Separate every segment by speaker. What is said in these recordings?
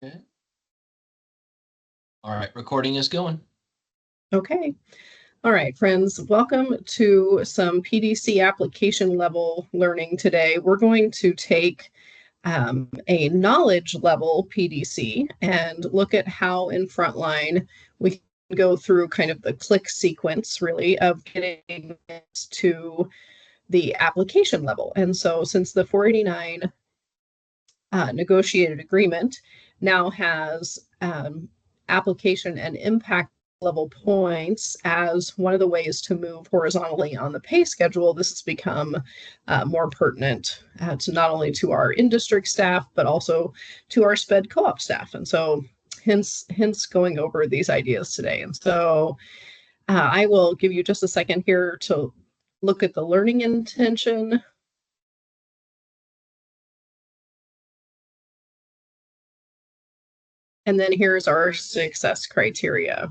Speaker 1: Okay. All right, recording is going.
Speaker 2: Okay. All right, friends, welcome to some PDC application level learning today. We're going to take a knowledge level PDC and look at how in Frontline we can go through kind of the click sequence really of getting to the application level. And so since the 489 negotiated agreement now has application and impact level points as one of the ways to move horizontally on the pay schedule, this has become more pertinent to not only to our in-district staff, but also to our SPED co-op staff. And so hence going over these ideas today. And so I will give you just a second here to look at the learning intention. And then here's our success criteria.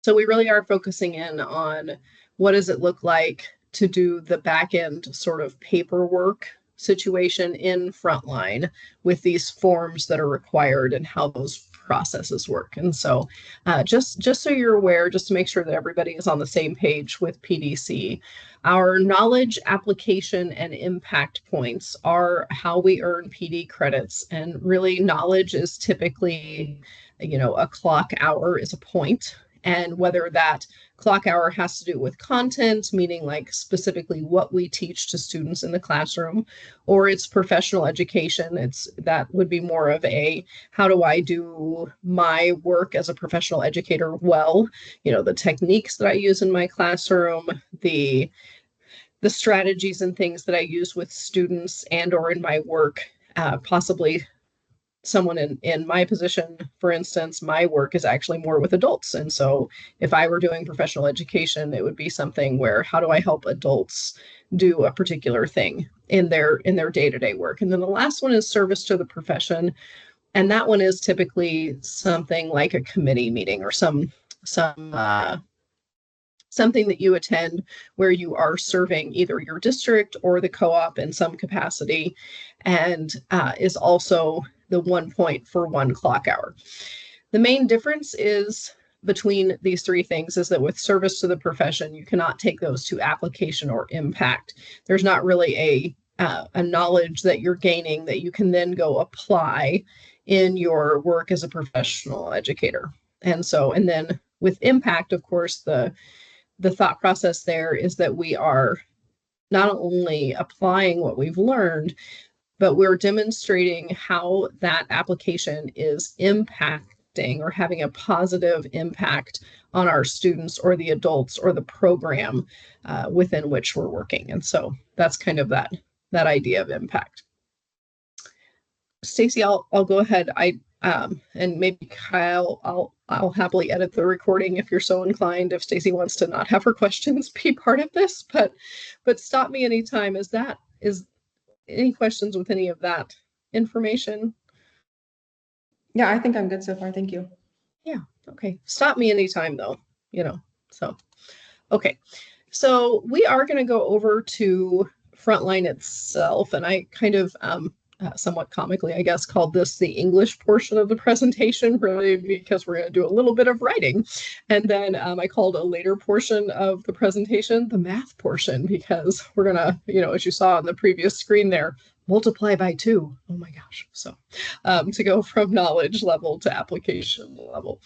Speaker 2: So we really are focusing in on what does it look like to do the back end sort of paperwork situation in Frontline with these forms that are required and how those processes work. And so just so you're aware, just to make sure that everybody is on the same page with PDC, our knowledge, application, and impact points are how we earn PD credits. And really knowledge is typically, a clock hour is a point. And whether that clock hour has to do with content, meaning like specifically what we teach to students in the classroom, or it's professional education, that would be more of a how do I do my work as a professional educator well, the techniques that I use in my classroom, the strategies and things that I use with students and or in my work, possibly someone in my position, for instance, my work is actually more with adults. And so if I were doing professional education, it would be something where how do I help adults do a particular thing in their day-to-day work? And then the last one is service to the profession. And that one is typically something like a committee meeting or something that you attend where you are serving either your district or the co-op in some capacity, and is also the 1 point for 1 clock hour. The main difference is between these three things is that with service to the profession, you cannot take those to application or impact. There's not really a knowledge that you're gaining that you can then go apply in your work as a professional educator. And then with impact, of course, the thought process there is that we are not only applying what we've learned, but we're demonstrating how that application is impacting or having a positive impact on our students or the adults or the program within which we're working. And so that's kind of that idea of impact. Stacy, I'll go ahead. And maybe Kyle, I'll happily edit the recording if you're so inclined. If Stacy wants to not have her questions be part of this, but stop me anytime. Is any questions with any of that information?
Speaker 3: Yeah, I think I'm good so far. Thank you.
Speaker 2: Yeah. Okay. Stop me anytime though, so. Okay. So we are going to go over to Frontline itself. And I kind of, somewhat comically, I guess, called this the English portion of the presentation, really, because we're going to do a little bit of writing. And then I called a later portion of the presentation the math portion, because we're going to, as you saw on the previous screen there, multiply by 2. Oh my gosh. So to go from knowledge level to application level.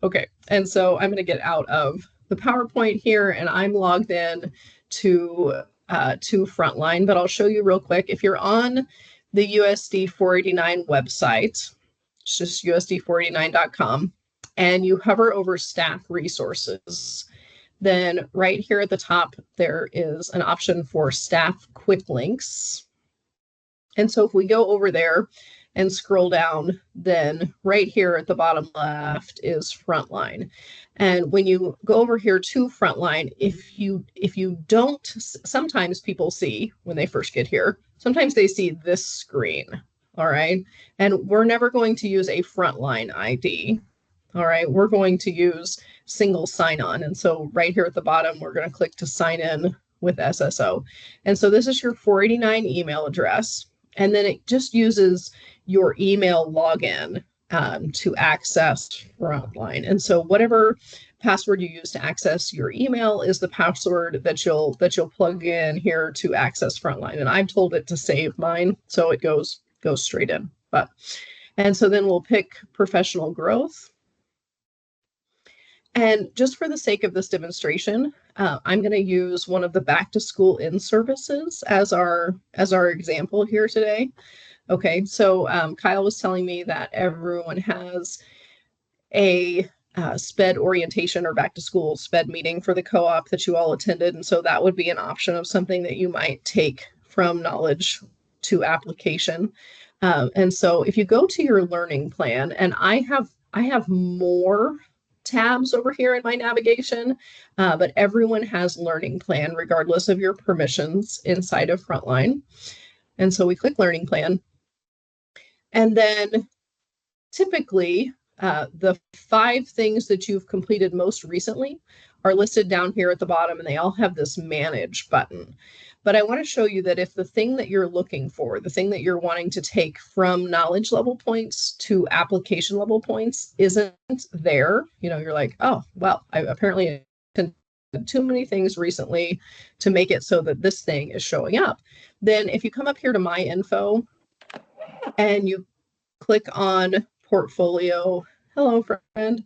Speaker 2: Okay. And so I'm going to get out of the PowerPoint here, and I'm logged in to Frontline, but I'll show you real quick. If you're on the USD 489 website, it's just usd489.com, and you hover over staff resources, then right here at the top, there is an option for staff quick links. And so if we go over there and scroll down, then right here at the bottom left is Frontline. And when you go over here to Frontline, if you don't, sometimes people see when they first get here, sometimes they see this screen, all right? And we're never going to use a Frontline ID, all right? We're going to use single sign-on. And so right here at the bottom, we're going to click to sign in with SSO. And so this is your 489 email address. And then it just uses your email login to access Frontline. And so whatever password you use to access your email is the password that you'll plug in here to access Frontline. And I've told it to save mine, so it goes straight in. And so then we'll pick professional growth. And just for the sake of this demonstration, I'm going to use one of the back to school in services as our example here today. Okay, so Kyle was telling me that everyone has a SPED orientation or back to school SPED meeting for the co-op that you all attended. And so that would be an option of something that you might take from knowledge to application. And so if you go to your learning plan, and I have more tabs over here in my navigation, but everyone has learning plan regardless of your permissions inside of Frontline. And so we click learning plan. And then typically the 5 things that you've completed most recently are listed down here at the bottom, and they all have this manage button. But I want to show you that if the thing that you're looking for, the thing that you're wanting to take from knowledge level points to application level points isn't there, you're like, oh, well, I apparently did too many things recently to make it so that this thing is showing up. Then if you come up here to my info and you click on portfolio, hello friend,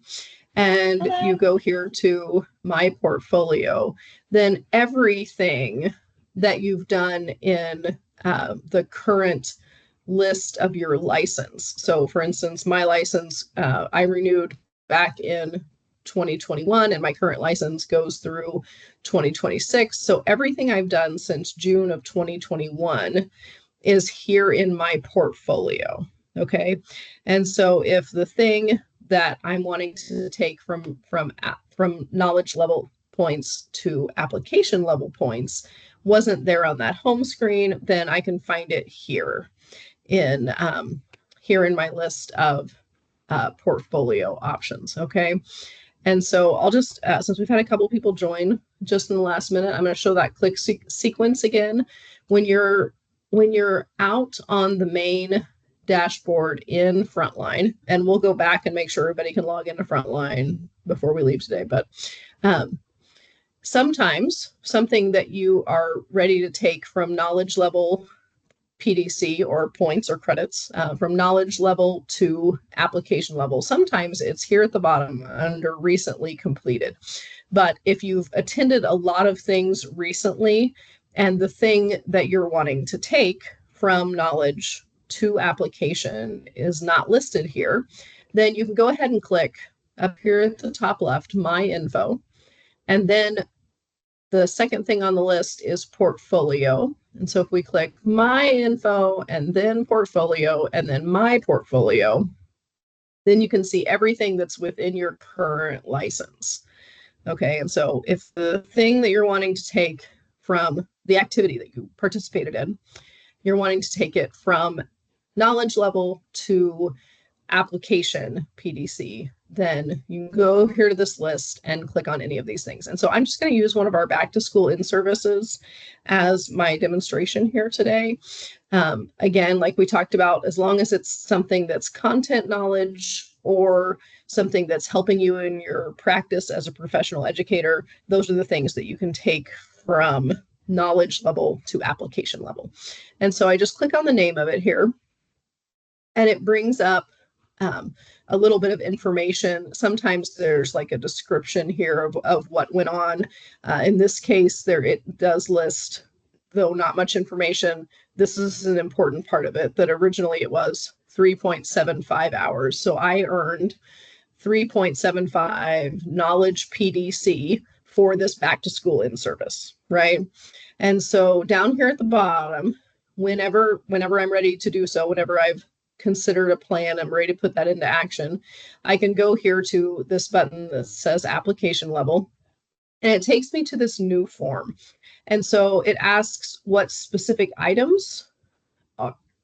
Speaker 2: and hello. You go here to my portfolio, then everything that you've done in the current list of your license. So for instance, my license, I renewed back in 2021 and my current license goes through 2026. So everything I've done since June of 2021 is here in my portfolio. Okay. And so if the thing that I'm wanting to take from knowledge level points to application level points wasn't there on that home screen, then I can find it here in my list of portfolio options. Okay. And so I'll just, since we've had a couple people join just in the last minute, I'm going to show that click sequence again. When you're out on the main dashboard in Frontline, and we'll go back and make sure everybody can log into Frontline before we leave today. But sometimes something that you are ready to take from knowledge level PDC or points or credits from knowledge level to application level, sometimes it's here at the bottom under recently completed. But if you've attended a lot of things recently and the thing that you're wanting to take from knowledge to application is not listed here, then you can go ahead and click up here at the top left, my info. And then the second thing on the list is portfolio. And so if we click my info and then portfolio and then my portfolio, then you can see everything that's within your current license. Okay, and so if the thing that you're wanting to take from the activity that you participated in, you're wanting to take it from knowledge level to application PDC, then you go here to this list and click on any of these things. And so I'm just going to use one of our back to school in services as my demonstration here today. Again, like we talked about, as long as it's something that's content knowledge or something that's helping you in your practice as a professional educator, those are the things that you can take from knowledge level to application level. And so I just click on the name of it here, and it brings up a little bit of information. Sometimes there's like a description here of what went on. In this case, it does list, though not much information. This is an important part of it, that originally it was 3.75 hours. So I earned 3.75 knowledge PDC for this back to school in service, right? And so down here at the bottom, whenever I'm ready to do so, whenever I've considered a plan, I'm ready to put that into action, I can go here to this button that says application level, and it takes me to this new form. And so it asks what specific items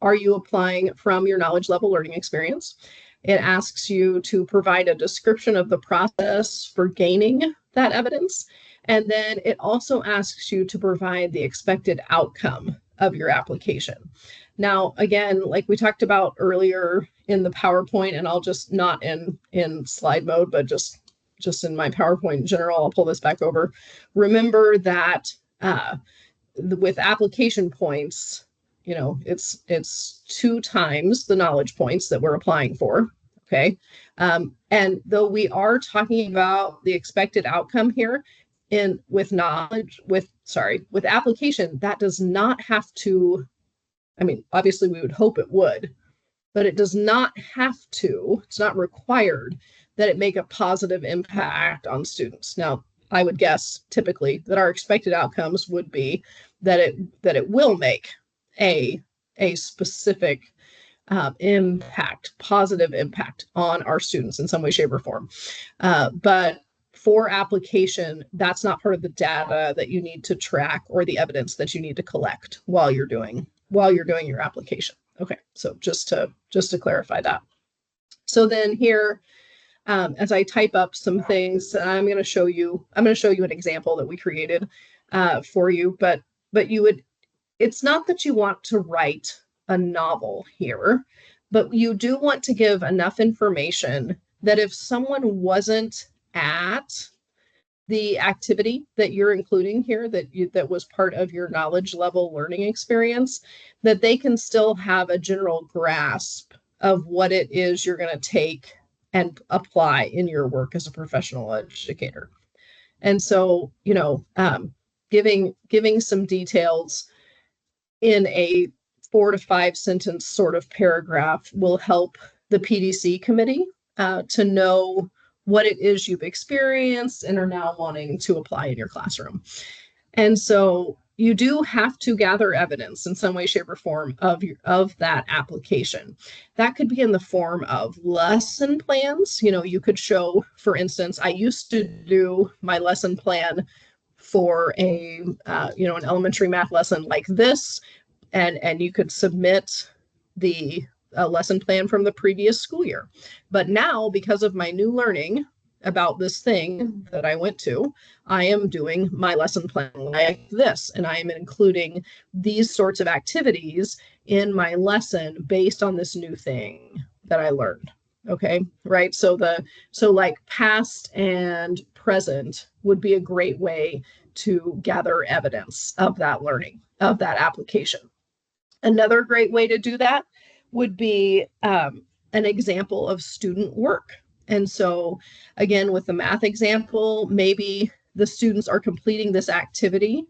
Speaker 2: are you applying from your knowledge level learning experience. It asks you to provide a description of the process for gaining that evidence. And then it also asks you to provide the expected outcome of your application. Now, again, like we talked about earlier in the PowerPoint, and I'll just not in slide mode, but just in my PowerPoint in general, I'll pull this back over. Remember that with application points, you know, it's 2 times the knowledge points that we're applying for. Okay. And though we are talking about the expected outcome here, with application, that does not have to, I mean, obviously we would hope it would, but it does not have to, it's not required that it make a positive impact on students. Now, I would guess typically that our expected outcomes would be that it will make a specific positive impact on our students in some way, shape, or form. But for application, that's not part of the data that you need to track or the evidence that you need to collect while you're doing your application. Okay, so just to clarify that. So then here, as I type up some things, I'm going to show you an example that we created for you, but it's not that you want to write a novel here, but you do want to give enough information that if someone wasn't at the activity that you're including here, that was part of your knowledge level learning experience, that they can still have a general grasp of what it is you're going to take and apply in your work as a professional educator. And so, you know, giving some details in a 4 to 5 sentence sort of paragraph will help the PDC committee to know what it is you've experienced and are now wanting to apply in your classroom. And so you do have to gather evidence in some way, shape, or form of that application. That could be in the form of lesson plans. You know, you could show, for instance, I used to do my lesson plan for an elementary math lesson like this, and you could submit the lesson plan from the previous school year. But now, because of my new learning about this thing that I went to, I am doing my lesson plan like this, and I am including these sorts of activities in my lesson based on this new thing that I learned. Okay, right? So like past and present would be a great way to gather evidence of that learning, of that application. Another great way to do that would be an example of student work. And so again, with the math example, maybe the students are completing this activity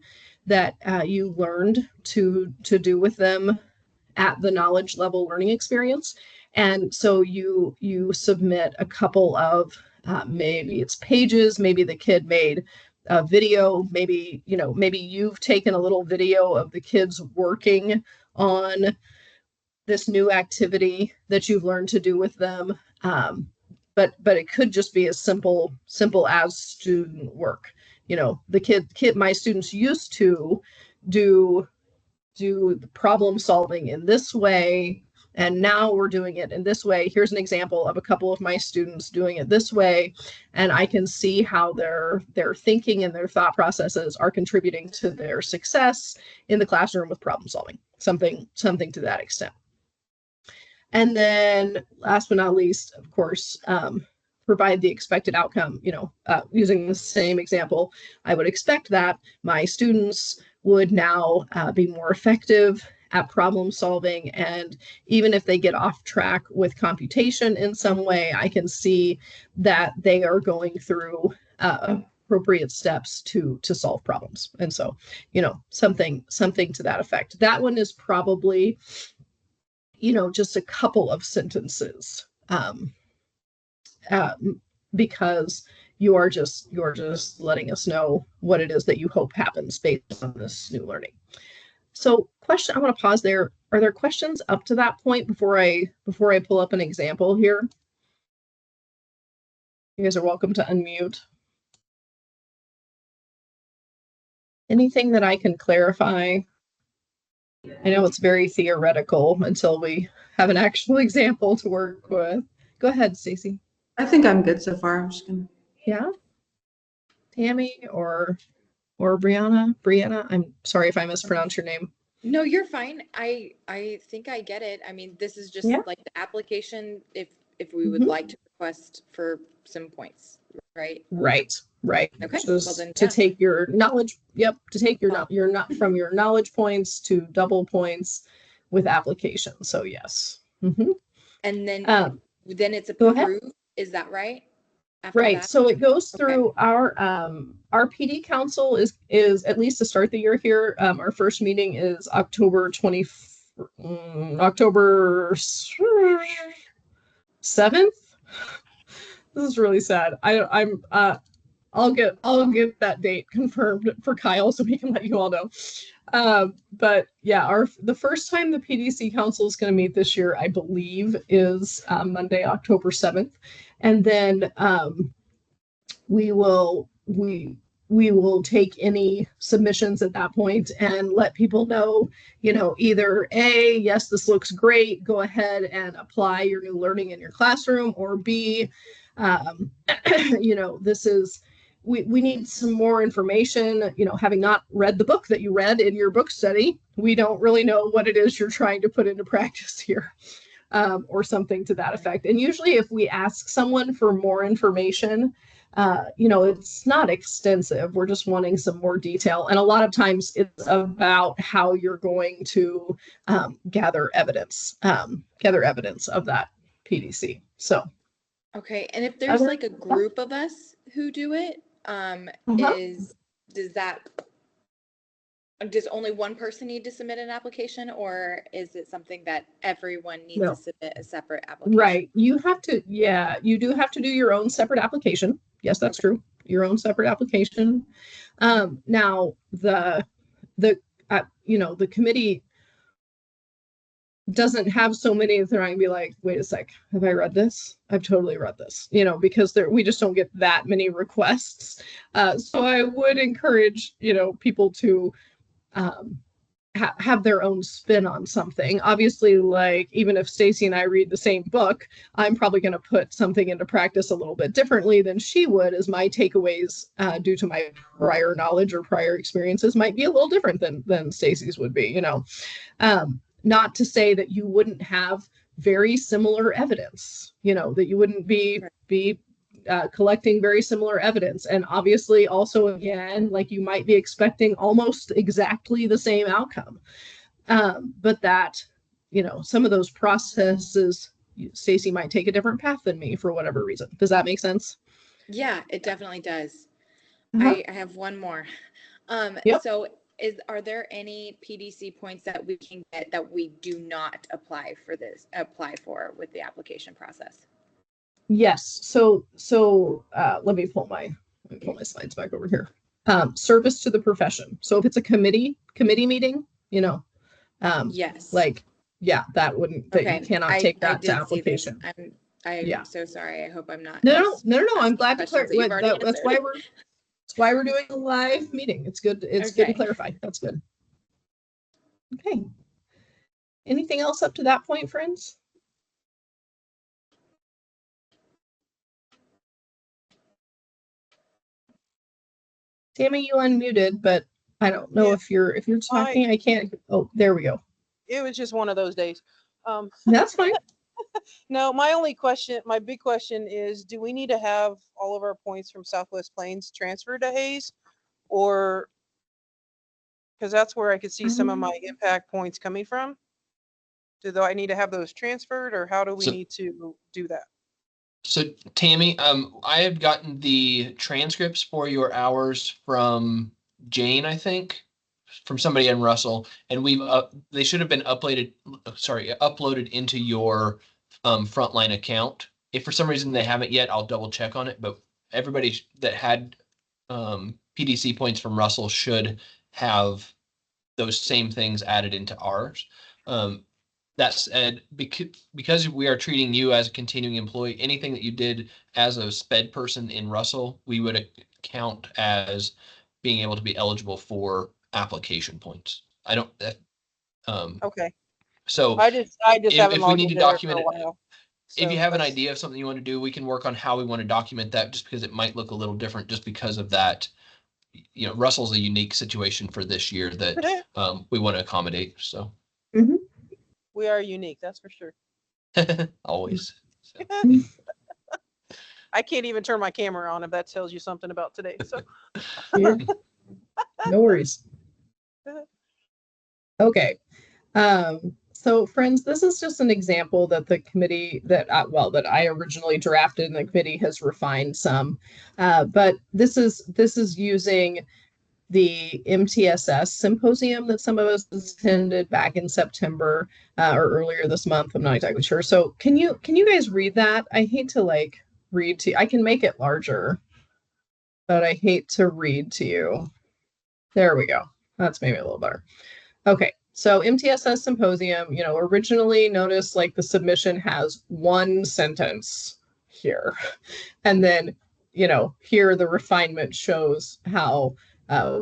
Speaker 2: that you learned to do with them at the knowledge level learning experience. And so you submit a couple of maybe it's pages, maybe the kid made a video, maybe you've taken a little video of the kids working on this new activity that you've learned to do with them. But it could just be as simple as student work. You know, my students used to do the problem solving in this way, and now we're doing it in this way. Here's an example of a couple of my students doing it this way, and I can see how their thinking and their thought processes are contributing to their success in the classroom with problem solving, something to that extent. And then last but not least, of course, provide the expected outcome. You know, using the same example, I would expect that my students would now be more effective at problem solving. And even if they get off track with computation in some way, I can see that they are going through appropriate steps to solve problems. And so, you know, something to that effect. That one is probably, you know, just a couple of sentences, because you are just letting us know what it is that you hope happens based on this new learning. So I want to pause there. Are there questions up to that point before I pull up an example here? You guys are welcome to unmute. Anything that I can clarify? I know it's very theoretical until we have an actual example to work with. Go ahead, Stacy.
Speaker 3: I think I'm good so far. I'm just gonna.
Speaker 2: Yeah. Tammy or Brianna. I'm sorry if I mispronounced your name.
Speaker 1: No, you're fine. I think I get it. I mean, this is just
Speaker 2: Yeah.
Speaker 1: like the application if we would
Speaker 2: Mhm.
Speaker 1: like to request for some points, right?
Speaker 2: Right. Right.
Speaker 1: Okay. Well
Speaker 2: Just
Speaker 1: then,
Speaker 2: to
Speaker 1: yeah.
Speaker 2: take your knowledge. Yep. To take
Speaker 1: Well,
Speaker 2: your not from your knowledge points to double points with application. So yes.
Speaker 1: and
Speaker 2: Um,
Speaker 1: then it's
Speaker 2: Go ahead.
Speaker 1: approved. Is that right? After
Speaker 2: Right.
Speaker 1: that?
Speaker 2: So it goes
Speaker 1: Okay.
Speaker 2: through our PD council is at least to start the year here. Our first meeting is October 7th. This is really sad. I'll get that date confirmed for Kyle so he can let you all know. But yeah, the first time the PDC council is going to meet this year, I believe, is Monday, October 7th, and then we will take any submissions at that point and let people know, either A, yes, this looks great, go ahead and apply your new learning in your classroom, or B, this is, we need some more information, having not read the book that you read in your book study, we don't really know what it is you're trying to put into practice here. Or something to that effect. And usually if we ask someone for more information, it's not extensive. We're just wanting some more detail. And a lot of times it's about how you're going to gather evidence of that PDC. So.
Speaker 1: Okay. And if there's like a group of us who do it, does only one person need to submit an application, or is it something that everyone needs to submit a separate application?
Speaker 2: Right. You do have to do your own separate application. Yes, that's true. Your own separate application. Now the committee doesn't have so many that they're going to be like, wait a sec, have I read this? I've totally read this, because we just don't get that many requests. So I would encourage, people to have their own spin on something. Obviously, like, even if Stacy and I read the same book, I'm probably going to put something into practice a little bit differently than she would, as my takeaways due to my prior knowledge or prior experiences might be a little different than Stacy's would be, not to say that you wouldn't have very similar evidence, that you wouldn't be collecting very similar evidence. And obviously also, again, like, you might be expecting almost exactly the same outcome. But that, some of those processes, Stacy might take a different path than me for whatever reason. Does that make sense?
Speaker 1: Yeah, it definitely does. I have one more.
Speaker 2: Yep.
Speaker 1: So are there any PDC points that we can get that we do not apply for with the application process?
Speaker 2: Yes. So let me pull my slides back over here. Service to the profession. So if it's a committee meeting,
Speaker 1: yes.
Speaker 2: Like, yeah, that you cannot take that to application.
Speaker 1: I'm so sorry. I hope I'm not.
Speaker 2: No. I'm glad to clarify. That's why we're doing a live meeting. It's good. It's good to clarify. That's good. Okay. Anything else up to that point, friends? Tammy, you unmuted, but I don't know if you're talking. I can't. Oh, there we go.
Speaker 4: It was just one of those days.
Speaker 2: That's fine.
Speaker 4: No, my big question is, do we need to have all of our points from Southwest Plains transferred to Hayes? Or, because that's where I could see some of my impact points coming from. Do I need to have those transferred, or how do we need to do that?
Speaker 5: So Tammy, I have gotten the transcripts for your hours from Jane, I think, from somebody in Russell, and they should have been uploaded into your Frontline account. If for some reason they haven't yet, I'll double check on it. But everybody that had PDC points from Russell should have those same things added into ours. That said, because we are treating you as a continuing employee, anything that you did as a SPED person in Russell, we would count as being able to be eligible for application points. I don't.
Speaker 4: Okay.
Speaker 5: So
Speaker 4: I just haven't
Speaker 5: if we need to document
Speaker 4: it,
Speaker 5: so if you have an idea of something you want to do, we can work on how we want to document that. Just because it might look a little different, just because of that Russell's a unique situation for this year that we want to accommodate. So
Speaker 4: We are unique, that's for sure.
Speaker 5: always. So.
Speaker 4: I can't even turn my camera on if that tells you something about today. So
Speaker 2: Yeah. No worries. Okay. So friends, this is just an example that the committee that I originally drafted and the committee has refined some. But this is using the MTSS symposium that some of us attended back in September or earlier this month. I'm not exactly sure. So can you guys read that? I hate to read to you. I can make it larger, but I hate to read to you. There we go. That's maybe a little better. Okay. So MTSS symposium, originally notice the submission has one sentence here. And then, here the refinement shows how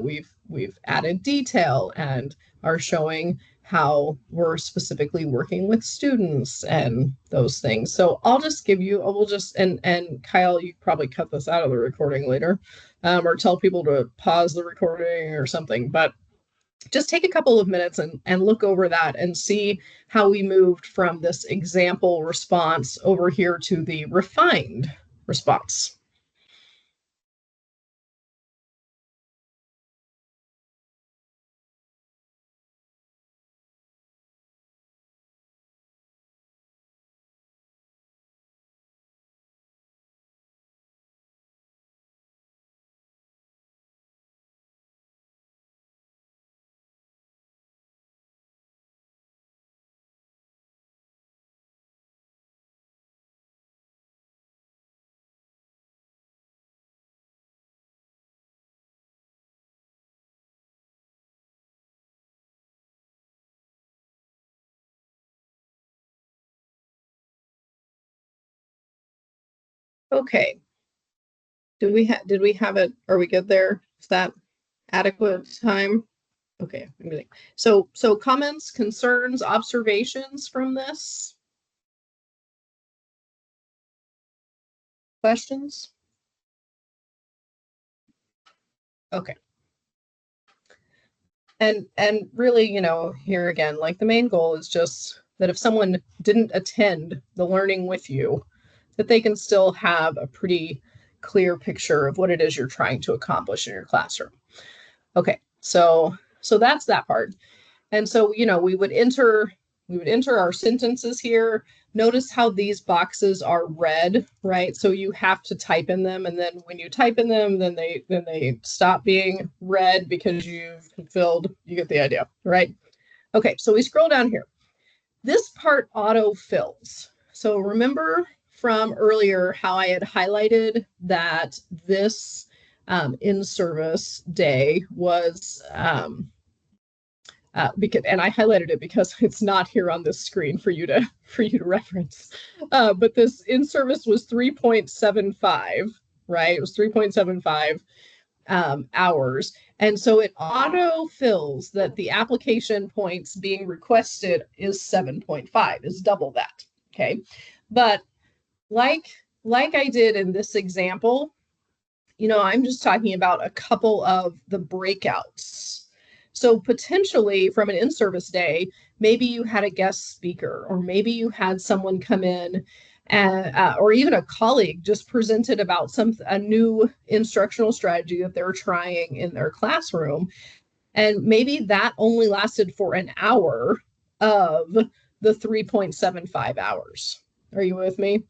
Speaker 2: we've added detail and are showing how we're specifically working with students and those things. So I'll just give you, and Kyle, you probably cut this out of the recording later, or tell people to pause the recording or something, but just take a couple of minutes and look over that and see how we moved from this example response over here to the refined response. Okay. Did we have it? Are we good there? Is that adequate time? Okay. So comments, concerns, observations from this? Questions? Okay. And really, here again, the main goal is just that if someone didn't attend the learning with you, that they can still have a pretty clear picture of what it is you're trying to accomplish in your classroom. Okay, so that's that part. And so, we would enter our sentences here. Notice how these boxes are red, right? So you have to type in them, and then when you type in them, then they stop being red because you've filled. You get the idea, right? Okay, so we scroll down here. This part auto fills. So remember from earlier how I had highlighted that this in-service day was and I highlighted it because it's not here on this screen for you to reference. But this in-service was 3.75, right? It was 3.75 hours. And so it auto fills that the application points being requested is 7.5, is double that. Okay. But like I did in this example, I'm just talking about a couple of the breakouts. So potentially from an in-service day, maybe you had a guest speaker, or maybe you had someone come in and, or even a colleague just presented about a new instructional strategy that they're trying in their classroom. And maybe that only lasted for an hour of the 3.75 hours. Are you with me?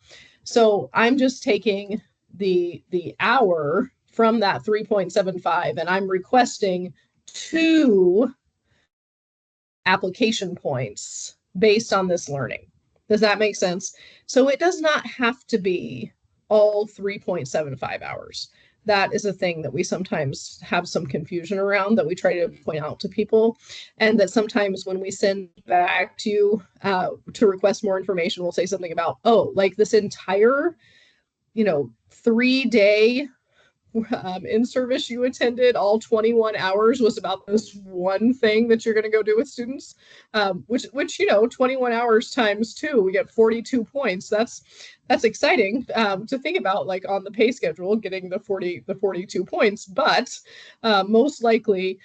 Speaker 2: So I'm just taking the hour from that 3.75 and I'm requesting 2 application points based on this learning. Does that make sense? So it does not have to be all 3.75 hours. That is a thing that we sometimes have some confusion around, that we try to point out to people, and that sometimes when we send back to request more information, we'll say something about, oh, this entire 3-day in service you attended, all 21 hours was about this one thing that you're going to go do with students, which 21 hours times 2, we get 42 points. That's exciting to think about, like on the pay schedule, getting the 42 points. But most likely,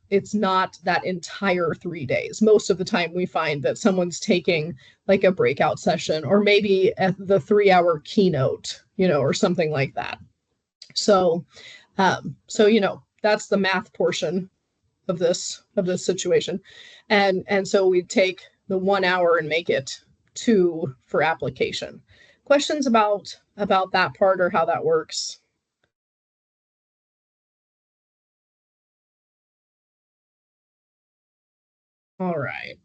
Speaker 2: it's not that entire 3 days. Most of the time we find that someone's taking like a breakout session, or maybe at the 3-hour keynote, or something like that. So that's the math portion of this situation. And so we take the 1 hour and make it 2 for application. Questions about that part or how that works? All right.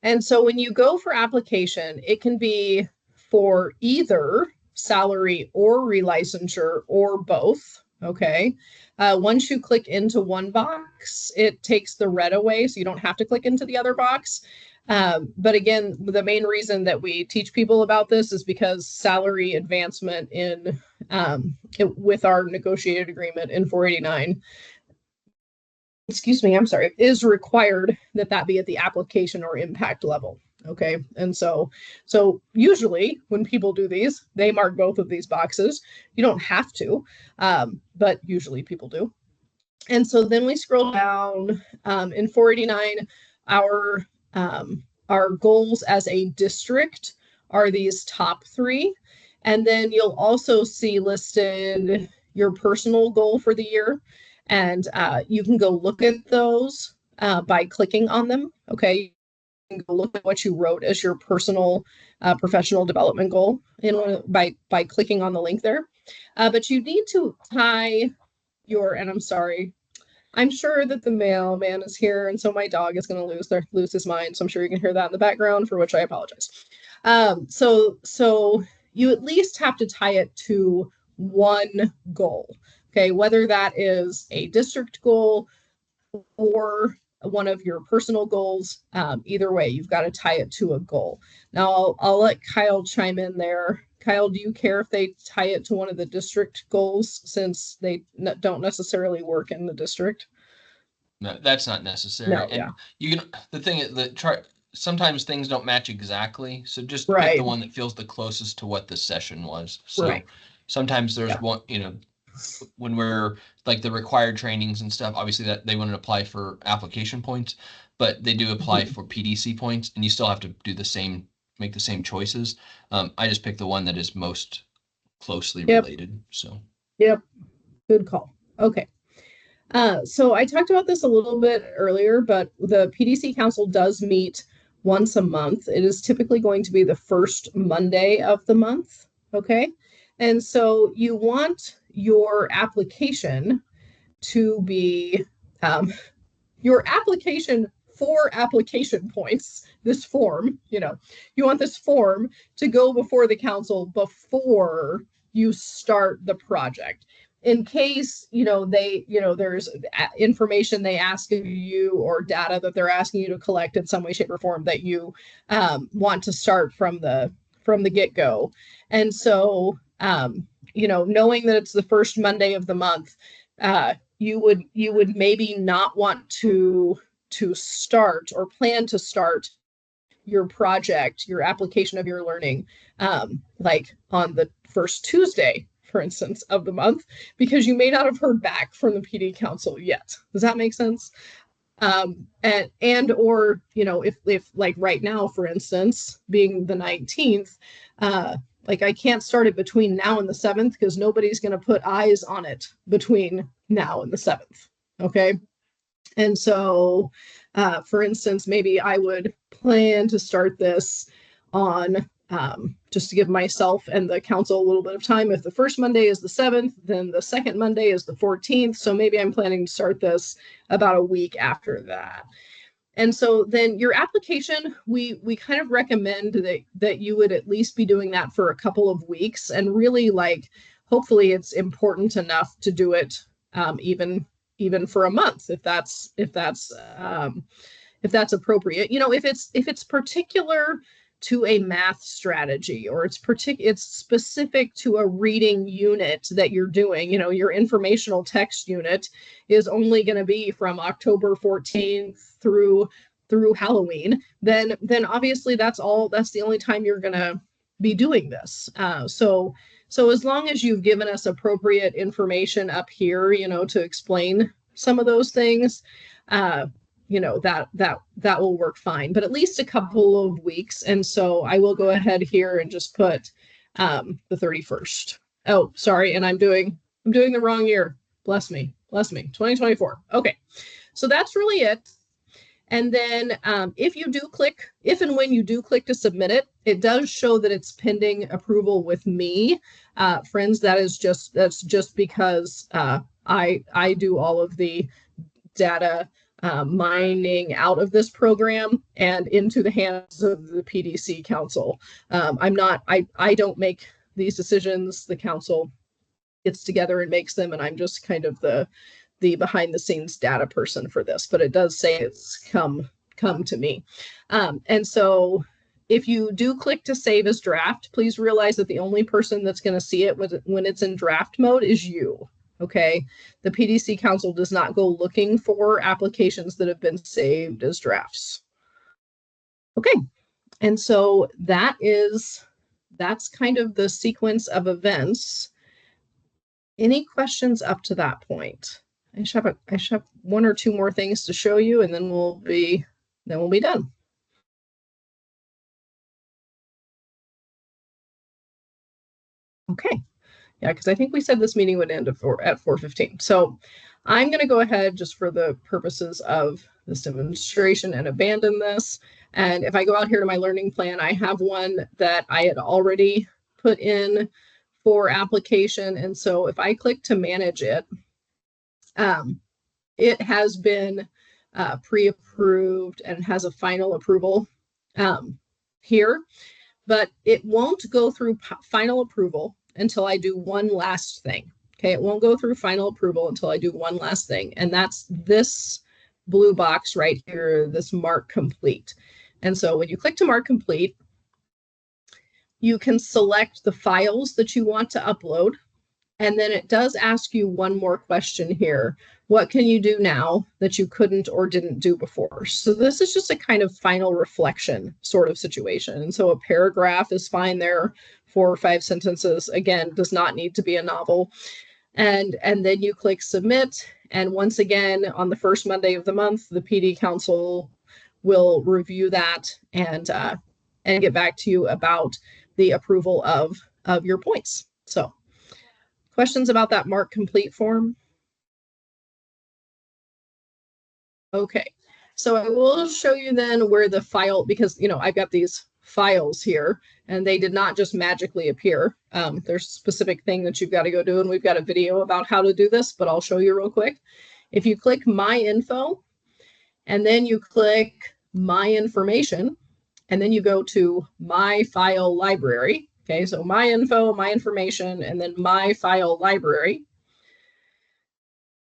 Speaker 2: And so when you go for application, it can be for either salary or relicensure or both. Okay. Once you click into one box, it takes the red away, so you don't have to click into the other box. But again, the main reason that we teach people about this is because salary advancement with our negotiated agreement in 489, is required that be at the application or impact level. Okay. And so usually when people do these, they mark both of these boxes. You don't have to, but usually people do. And so then we scroll down in 489, our goals as a district are these top 3. And then you'll also see listed your personal goal for the year. And you can go look at those by clicking on them. Okay. You can go look at what you wrote as your personal professional development goal by clicking on the link there. But you need to tie and I'm sorry, I'm sure that the mailman is here, and so my dog is going to lose his mind. So I'm sure you can hear that in the background, for which I apologize. So you at least have to tie it to one goal. Okay, whether that is a district goal or one of your personal goals, either way, you've got to tie it to a goal. Now, I'll let Kyle chime in there. Kyle, do you care if they tie it to one of the district goals, since they don't necessarily work in the district?
Speaker 5: No, that's not necessary.
Speaker 2: No,
Speaker 5: And
Speaker 2: yeah.
Speaker 5: you can, the thing is that sometimes things don't match exactly. So just
Speaker 2: Right.
Speaker 5: pick the one that feels the closest to what the session was. So
Speaker 2: Right.
Speaker 5: sometimes there's one, when we're like the required trainings and stuff, obviously that they wouldn't apply for application points, but they do apply for PDC points, and you still have to do make the same choices. I just picked the one that is most closely related. So.
Speaker 2: Yep. Good call. Okay. So I talked about this a little bit earlier, but the PDC Council does meet once a month. It is typically going to be the first Monday of the month. Okay. And so you want your application to be your application for application points, this form, you want this form to go before the council before you start the project. In case, there's information they ask of you or data that they're asking you to collect in some way, shape, or form that you want to start from the get-go. And so, knowing that it's the first Monday of the month, you would maybe not want to start or plan to start your project, your application of your learning, like on the first Tuesday, for instance, of the month, because you may not have heard back from the PD Council yet. Does that make sense? Or if like right now, for instance, being the 19th, like I can't start it between now and the 7th because nobody's going to put eyes on it between now and the 7th. Okay. And so, for instance, maybe I would plan to start this on, just to give myself and the council a little bit of time. If the first Monday is the 7th, then the second Monday is the 14th. So maybe I'm planning to start this about a week after that. And so then your application, we kind of recommend that you would at least be doing that for a couple of weeks, and really, like, hopefully it's important enough to do it even for a month, if that's appropriate. If it's particular to a math strategy, or it's specific to a reading unit that you're doing. You know, your informational text unit is only going to be from October 14th through Halloween, then obviously that's the only time you're going to be doing this. So as long as you've given us appropriate information up here, you know, to explain some of those things, you know, that will work fine, but at least a couple of weeks. And so I will go ahead here and just put the 31st. Oh, sorry. And I'm doing the wrong year. Bless me, 2024. Okay. So that's really it. And then if and when you do click to submit it, it does show that it's pending approval with me. Friends, that's just because I do all of the data mining out of this program and into the hands of the PDC council. I don't make these decisions. The council gets together and makes them, and I'm just kind of the behind the scenes data person for this, but it does say it's come to me. And so if you do click to save as draft, please realize that the only person that's going to see it when it's in draft mode is you. Okay. The PDC council does not go looking for applications that have been saved as drafts. Okay. And so that's kind of the sequence of events. Any questions up to that point? I should have one or two more things to show you, and then we'll be done. Okay. Yeah, because I think we said this meeting would end at 4:15. So I'm going to go ahead just for the purposes of this demonstration and abandon this. And if I go out here to my learning plan, I have one that I had already put in for application. And so if I click to manage it, it has been pre-approved and has a final approval here, but it won't go through final approval until I do one last thing. Okay, it won't go through final approval until I do one last thing, and that's this blue box right here, this mark complete. And so when you click to mark complete, you can select the files that you want to upload. And then it does ask you one more question here. What can you do now that you couldn't or didn't do before? So this is just a kind of final reflection sort of situation. And so a paragraph is fine there, 4 or 5 sentences. Again, does not need to be a novel. And then you click submit. And once again, on the first Monday of the month, the PD Council will review that and get back to you about the approval of your points. So questions about that mark complete form? Okay, so I will show you then where the file, because, you know, I've got these files here and they did not just magically appear. There's a specific thing that you've got to go do, and we've got a video about how to do this, but I'll show you real quick. If you click My Info, and then you click My Information, and then you go to My File Library. Okay, so My Info, My Information, and then My File Library.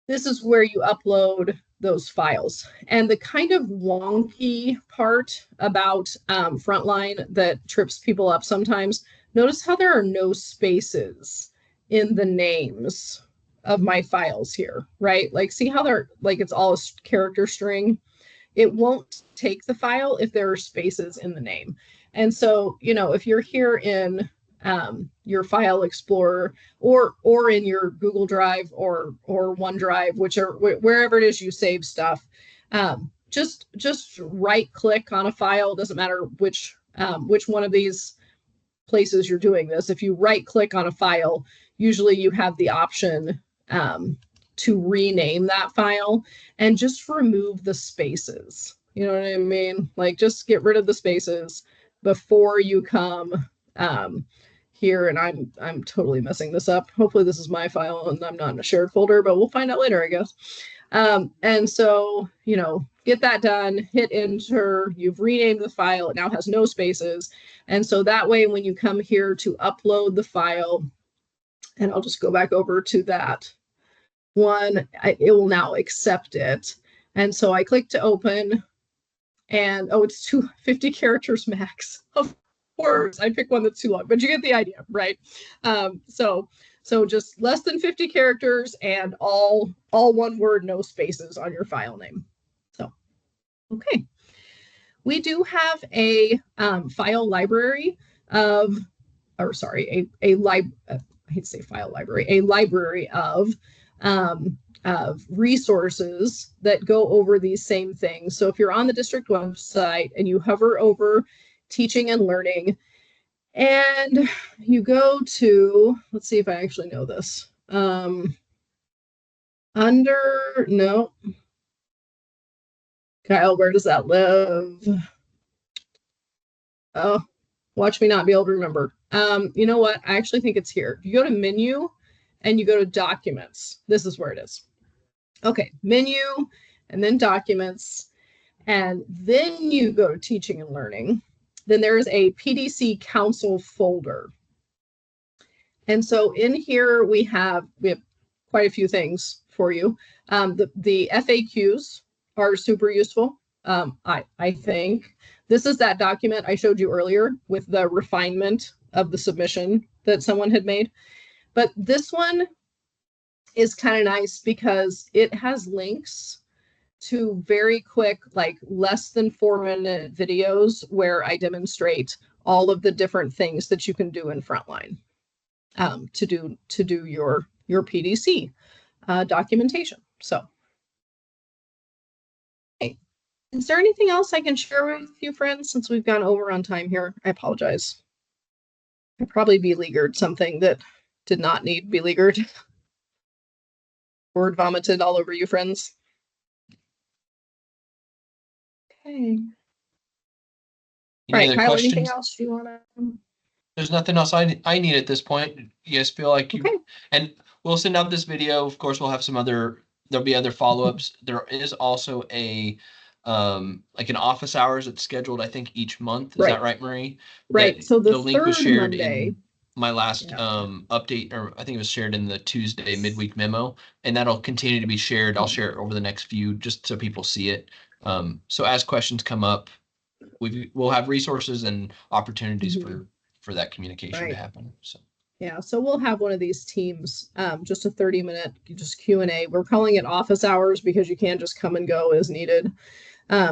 Speaker 2: This is where you upload those files. And the kind of wonky part about Frontline that trips people up sometimes, notice how there are no spaces in the names of my files here, right? Like, see how they're, like, it's all a character string? It won't take the file if there are spaces in the name. And so, you know, if you're here in your file explorer or in your Google Drive or OneDrive, wherever it is you save stuff, just right click on a file. Doesn't matter which one of these places you're doing this. If you right click on a file, usually you have the option to rename that file and just remove the spaces. You know what I mean? Like, just get rid of the spaces before you come here. And I'm totally messing this up. Hopefully this is my file and I'm not in a shared folder, but we'll find out later, I guess. And so, you know, get that done, hit enter, you've renamed the file, it now has no spaces. And so that way, when you come here to upload the file, and I'll just go back over to that one, it will now accept it. And so I click to open, and oh, it's 250 characters max. Of words. I pick one that's too long, but you get the idea, right? So just less than 50 characters and all one word, no spaces on your file name. So, okay. We do have a file library of, or sorry, I hate to say file library, a library of resources that go over these same things. So if you're on the district website and you hover over teaching and learning, and you go to, let's see if I actually know this. No. Kyle, where does that live? Oh, watch me not be able to remember. You know what? I actually think it's here. You go to menu and you go to documents. This is where it is. Okay, menu and then documents. And then you go to teaching and learning. Then there's a PDC council folder. And so in here we have quite a few things for you. The FAQs are super useful. I think this is that document I showed you earlier with the refinement of the submission that someone had made. But this one is kind of nice because it has links to very quick, like less than 4-minute videos where I demonstrate all of the different things that you can do in Frontline to do your PDC documentation. So, hey, is there anything else I can share with you, friends, since we've gone over on time here? I apologize. I probably beleaguered something that did not need beleaguered. Word vomited all over you, friends. Okay.
Speaker 5: Any
Speaker 2: Right,
Speaker 5: other
Speaker 2: Kyle,
Speaker 5: questions?
Speaker 2: anything else you want to?
Speaker 5: There's nothing else I need at this point. You guys feel like you,
Speaker 2: Okay.
Speaker 5: and we'll send out this video. Of course, we'll have there'll be other follow-ups. There is also like an office hours that's scheduled, I think, each month. Is that right, Marie?
Speaker 2: Right.
Speaker 5: That
Speaker 2: So the
Speaker 5: link was
Speaker 2: third
Speaker 5: shared
Speaker 2: Monday.
Speaker 5: in my last
Speaker 2: Yeah.
Speaker 5: update, or I think it was shared in the Tuesday midweek memo, and that'll continue to be shared. I'll share it over the next few just so people see it. So as questions come up, we'll have resources and opportunities for that communication to happen. So
Speaker 2: yeah, so we'll have one of these teams, just a 30-minute just Q&A. We're calling it office hours because you can just come and go as needed.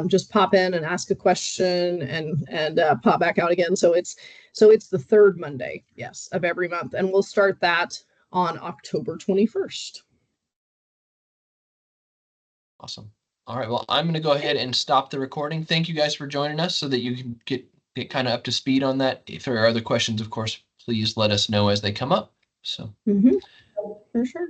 Speaker 2: Just pop in and ask a question and pop back out again. So it's the third Monday, yes, of every month, and we'll start that on October 21st.
Speaker 5: Awesome. All right. Well, I'm going to go ahead and stop the recording. Thank you guys for joining us so that you can get kind of up to speed on that. If there are other questions, of course, please let us know as they come up. So.
Speaker 2: For sure.